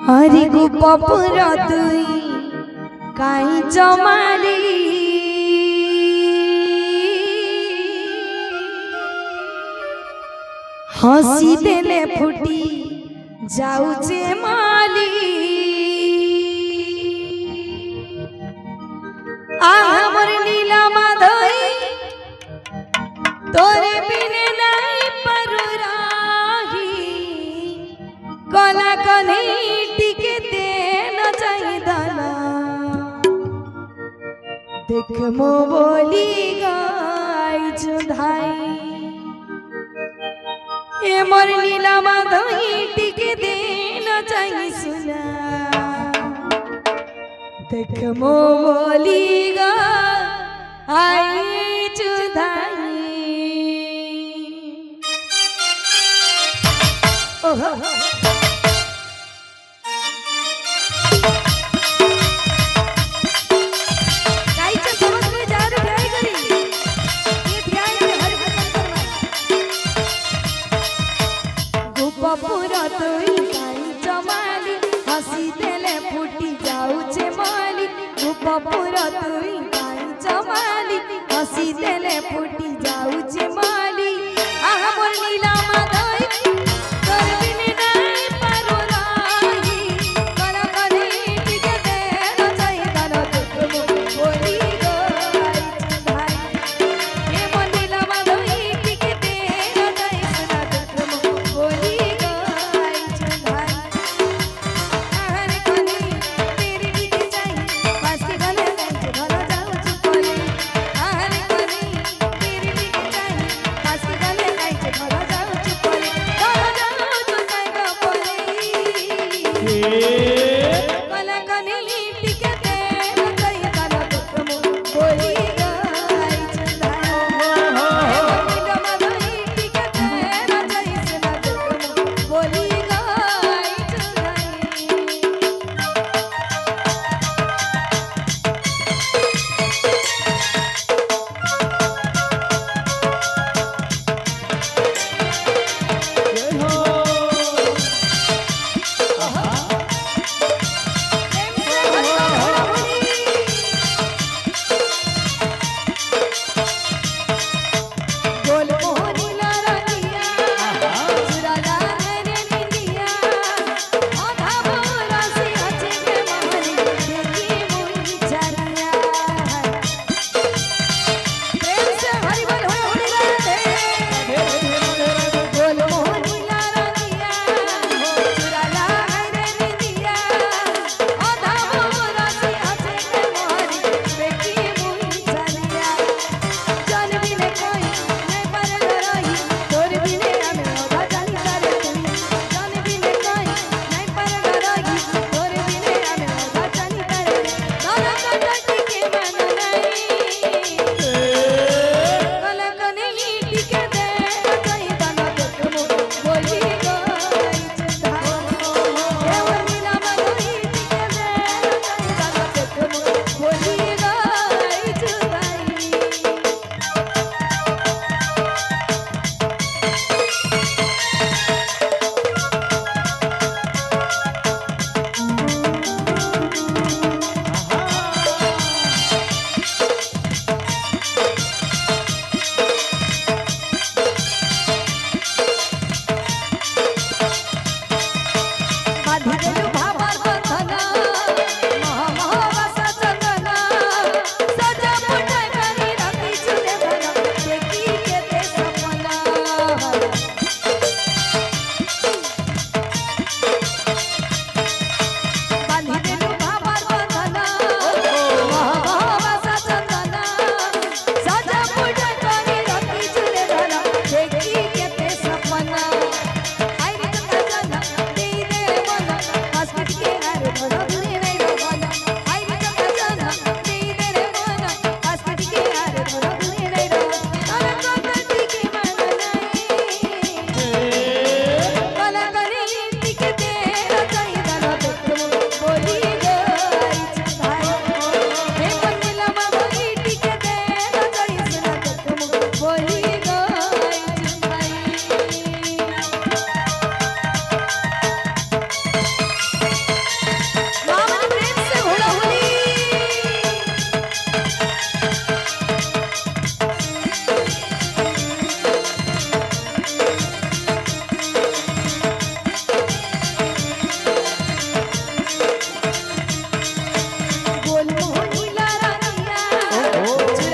हरि गुपुर तुई काई जमाली हसी देले फुटी जाऊचे माली आमर नीला माधई तोरे बिने नहीं परुराही कला कनी टिके देन चाहिए दाना देख मो बोली गाय जुधाई ए मोर नीला माधई टिके देन चाहिए सुना देख मो बोली गाय जुधाई ओहो हसी देले फुटी जाऊचे माली गुपुर तुई काई जमाली हसी देले फुटी जाऊचे माली आमर नीला माधई तोर बिने नहीं परुराही कला कनी टिके देन चाहिए दाना देख मो बोली गाय जुधाई ए मोर नीला माधई टिके देन चाहिए सुना देख मो बोली गाय जुधाई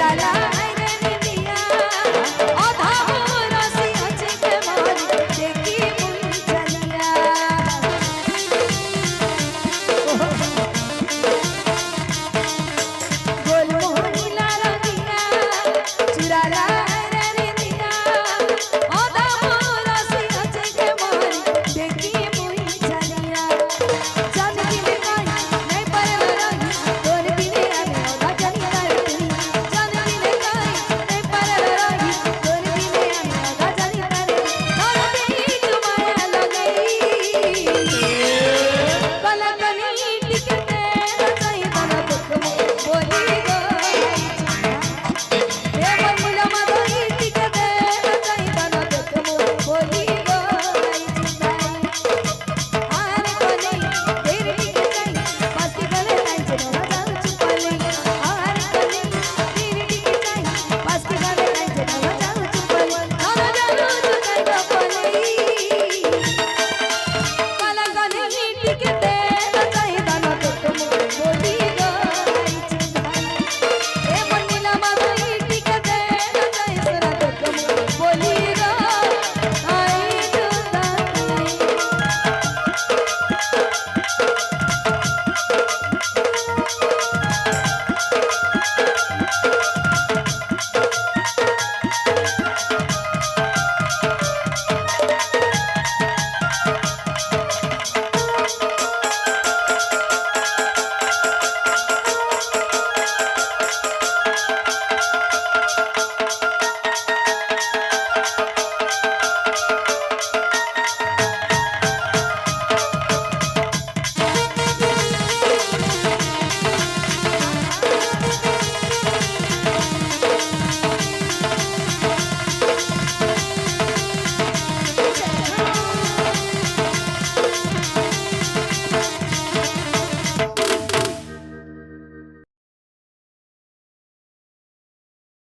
জ্বালা